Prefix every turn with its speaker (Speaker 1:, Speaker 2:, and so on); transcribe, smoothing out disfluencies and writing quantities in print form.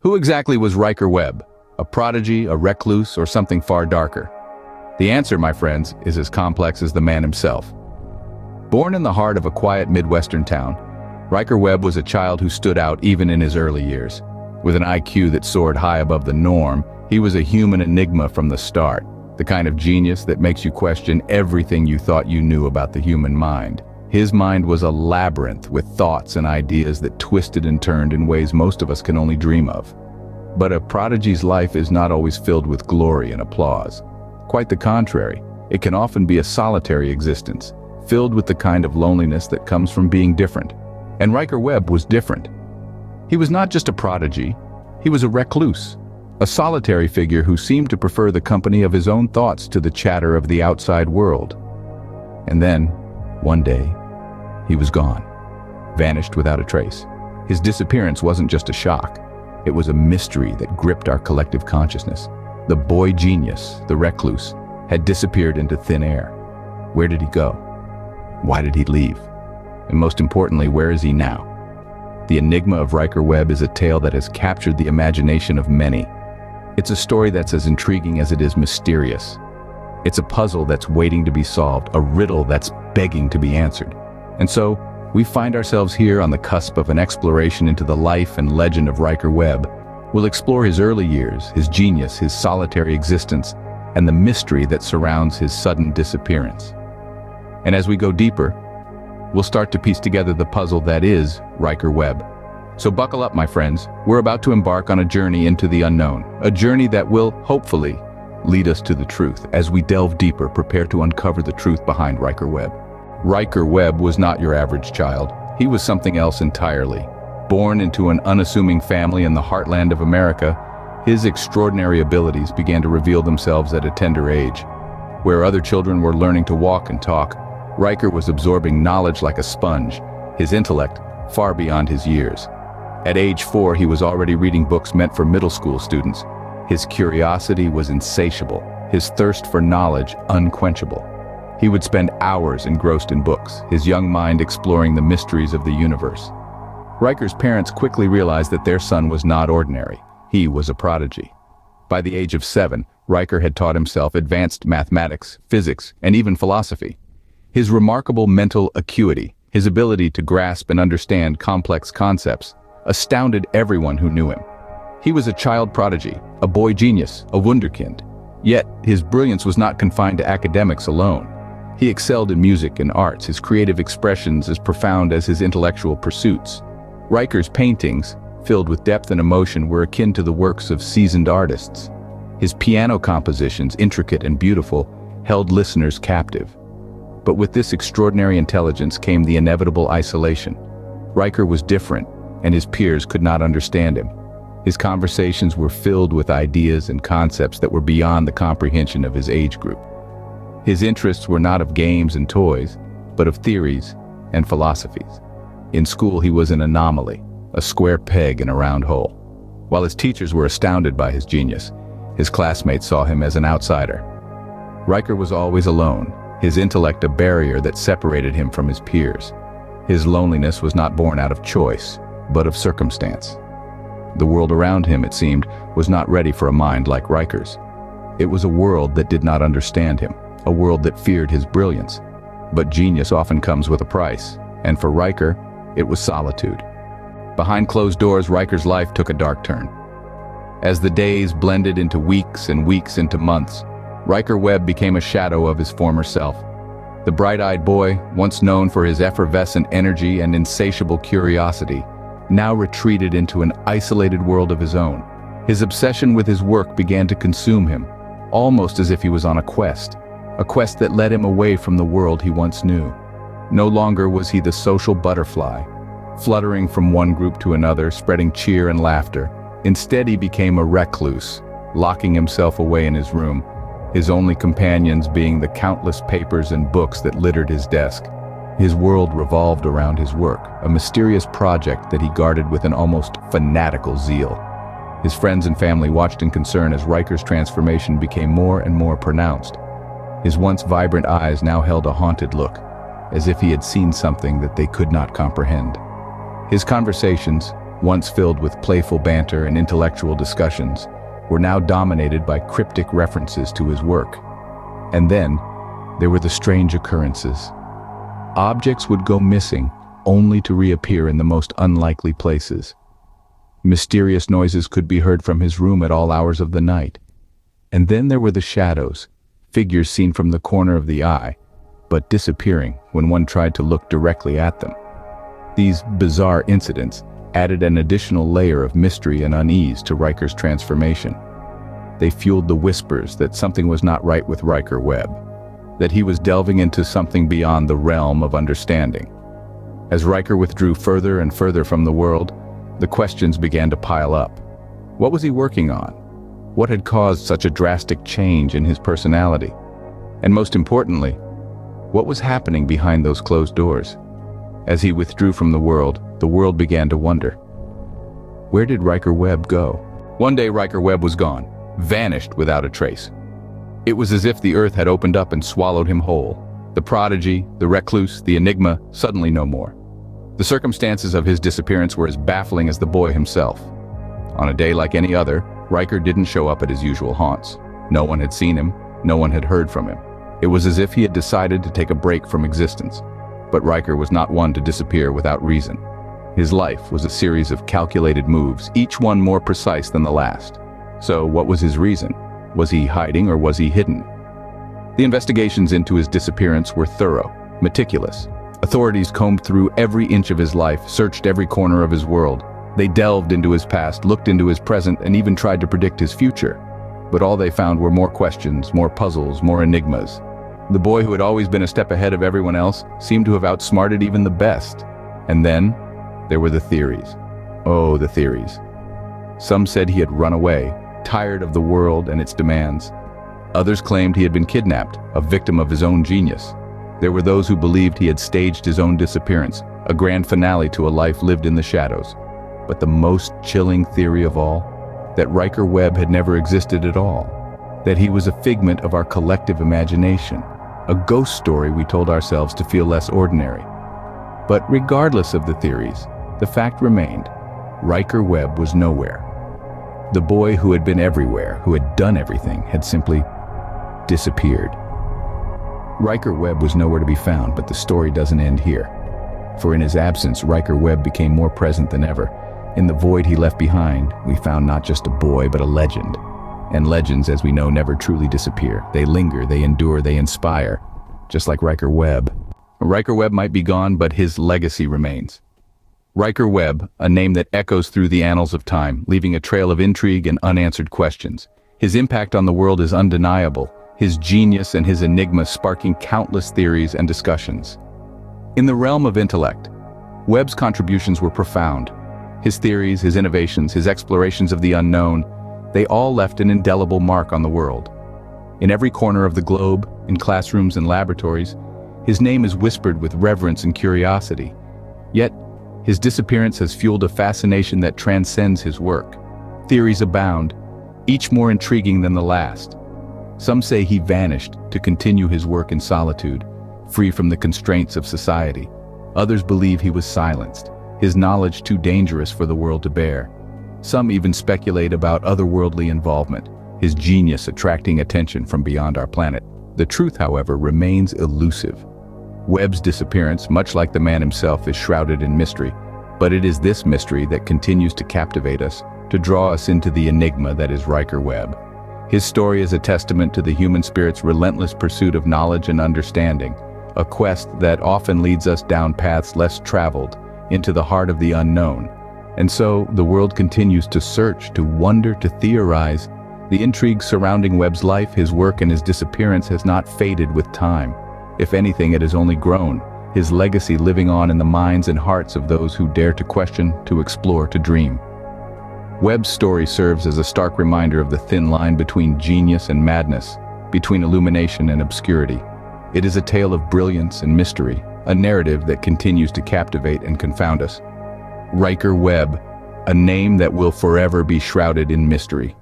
Speaker 1: Who exactly was Riker Webb? A prodigy, a recluse, or something far darker? The answer, my friends, is as complex as the man himself. Born in the heart of a quiet Midwestern town, Riker Webb was a child who stood out even in his early years. With an IQ that soared high above the norm, he was a human enigma from the start, the kind of genius that makes you question everything you thought you knew about the human mind. His mind was a labyrinth with thoughts and ideas that twisted and turned in ways most of us can only dream of. But a prodigy's life is not always filled with glory and applause. Quite the contrary, it can often be a solitary existence, filled with the kind of loneliness that comes from being different. And Riker Webb was different. He was not just a prodigy, he was a recluse, a solitary figure who seemed to prefer the company of his own thoughts to the chatter of the outside world. And then, one day, he was gone, vanished without a trace. His disappearance wasn't just a shock. It was a mystery that gripped our collective consciousness. The boy genius, the recluse, had disappeared into thin air. Where did he go? Why did he leave? And most importantly, where is he now? The enigma of Riker Webb is a tale that has captured the imagination of many. It's a story that's as intriguing as it is mysterious. It's a puzzle that's waiting to be solved, a riddle that's begging to be answered. And so, we find ourselves here on the cusp of an exploration into the life and legend of Riker Webb. We'll explore his early years, his genius, his solitary existence, and the mystery that surrounds his sudden disappearance. And as we go deeper, we'll start to piece together the puzzle that is Riker Webb. So buckle up, my friends. We're about to embark on a journey into the unknown, a journey that will, hopefully, lead us to the truth. As we delve deeper, prepare to uncover the truth behind Riker Webb. Riker Webb was not your average child. He was something else entirely. Born into an unassuming family in the heartland of America, his extraordinary abilities began to reveal themselves at a tender age. Where other children were learning to walk and talk, Riker was absorbing knowledge like a sponge, his intellect far beyond his years. At age 4, he was already reading books meant for middle school students. His curiosity was insatiable, his thirst for knowledge unquenchable. He would spend hours engrossed in books, his young mind exploring the mysteries of the universe. Riker's parents quickly realized that their son was not ordinary. He was a prodigy. By the age of 7, Riker had taught himself advanced mathematics, physics, and even philosophy. His remarkable mental acuity, his ability to grasp and understand complex concepts, astounded everyone who knew him. He was a child prodigy, a boy genius, a wunderkind. Yet, his brilliance was not confined to academics alone. He excelled in music and arts, his creative expressions as profound as his intellectual pursuits. Riker's paintings, filled with depth and emotion, were akin to the works of seasoned artists. His piano compositions, intricate and beautiful, held listeners captive. But with this extraordinary intelligence came the inevitable isolation. Riker was different, and his peers could not understand him. His conversations were filled with ideas and concepts that were beyond the comprehension of his age group. His interests were not of games and toys, but of theories and philosophies. In school, he was an anomaly, a square peg in a round hole. While his teachers were astounded by his genius, his classmates saw him as an outsider. Riker was always alone, his intellect a barrier that separated him from his peers. His loneliness was not born out of choice, but of circumstance. The world around him, it seemed, was not ready for a mind like Riker's. It was a world that did not understand him, a world that feared his brilliance. But genius often comes with a price, and for Riker, it was solitude. Behind closed doors, Riker's life took a dark turn. As the days blended into weeks and weeks into months, Riker Webb became a shadow of his former self. The bright-eyed boy, once known for his effervescent energy and insatiable curiosity, now retreated into an isolated world of his own. His obsession with his work began to consume him, almost as if he was on a quest that led him away from the world he once knew. No longer was he the social butterfly, fluttering from one group to another, spreading cheer and laughter. Instead, he became a recluse, locking himself away in his room, his only companions being the countless papers and books that littered his desk. His world revolved around his work, a mysterious project that he guarded with an almost fanatical zeal. His friends and family watched in concern as Riker's transformation became more and more pronounced. His once vibrant eyes now held a haunted look, as if he had seen something that they could not comprehend. His conversations, once filled with playful banter and intellectual discussions, were now dominated by cryptic references to his work. And then, there were the strange occurrences. Objects would go missing, only to reappear in the most unlikely places. Mysterious noises could be heard from his room at all hours of the night. And then there were the shadows, figures seen from the corner of the eye, but disappearing when one tried to look directly at them. These bizarre incidents added an additional layer of mystery and unease to Riker's transformation. They fueled the whispers that something was not right with Riker Webb, that he was delving into something beyond the realm of understanding. As Riker withdrew further and further from the world, the questions began to pile up. What was he working on? What had caused such a drastic change in his personality? And most importantly, what was happening behind those closed doors? As he withdrew from the world began to wonder. Where did Riker Webb go? One day Riker Webb was gone, vanished without a trace. It was as if the earth had opened up and swallowed him whole. The prodigy, the recluse, the enigma, suddenly no more. The circumstances of his disappearance were as baffling as the boy himself. On a day like any other, Riker didn't show up at his usual haunts. No one had seen him, no one had heard from him. It was as if he had decided to take a break from existence. But Riker was not one to disappear without reason. His life was a series of calculated moves, each one more precise than the last. So what was his reason? Was he hiding or was he hidden? The investigations into his disappearance were thorough, meticulous. Authorities combed through every inch of his life, searched every corner of his world. They delved into his past, looked into his present, and even tried to predict his future. But all they found were more questions, more puzzles, more enigmas. The boy who had always been a step ahead of everyone else seemed to have outsmarted even the best. And then, there were the theories. Oh, the theories. Some said he had run away, tired of the world and its demands. Others claimed he had been kidnapped, a victim of his own genius. There were those who believed he had staged his own disappearance, a grand finale to a life lived in the shadows. But the most chilling theory of all, that Riker Webb had never existed at all, that he was a figment of our collective imagination, a ghost story we told ourselves to feel less ordinary. But regardless of the theories, the fact remained, Riker Webb was nowhere. The boy who had been everywhere, who had done everything, had simply disappeared. Riker Webb was nowhere to be found, but the story doesn't end here. For in his absence, Riker Webb became more present than ever. In the void he left behind, we found not just a boy, but a legend. And legends, as we know, never truly disappear. They linger, they endure, they inspire. Just like Riker Webb. Riker Webb might be gone, but his legacy remains. Riker Webb, a name that echoes through the annals of time, leaving a trail of intrigue and unanswered questions. His impact on the world is undeniable, his genius and his enigma sparking countless theories and discussions. In the realm of intellect, Webb's contributions were profound. His theories, his innovations, his explorations of the unknown, they all left an indelible mark on the world. In every corner of the globe, in classrooms and laboratories, his name is whispered with reverence and curiosity. Yet, his disappearance has fueled a fascination that transcends his work. Theories abound, each more intriguing than the last. Some say he vanished to continue his work in solitude, free from the constraints of society. Others believe he was silenced, his knowledge too dangerous for the world to bear. Some even speculate about otherworldly involvement, his genius attracting attention from beyond our planet. The truth, however, remains elusive. Webb's disappearance, much like the man himself, is shrouded in mystery, but it is this mystery that continues to captivate us, to draw us into the enigma that is Riker Webb. His story is a testament to the human spirit's relentless pursuit of knowledge and understanding, a quest that often leads us down paths less traveled, into the heart of the unknown. And so, the world continues to search, to wonder, to theorize. The intrigue surrounding Webb's life, his work, and his disappearance has not faded with time. If anything, it has only grown, his legacy living on in the minds and hearts of those who dare to question, to explore, to dream. Webb's story serves as a stark reminder of the thin line between genius and madness, between illumination and obscurity. It is a tale of brilliance and mystery, a narrative that continues to captivate and confound us. Riker Webb, a name that will forever be shrouded in mystery.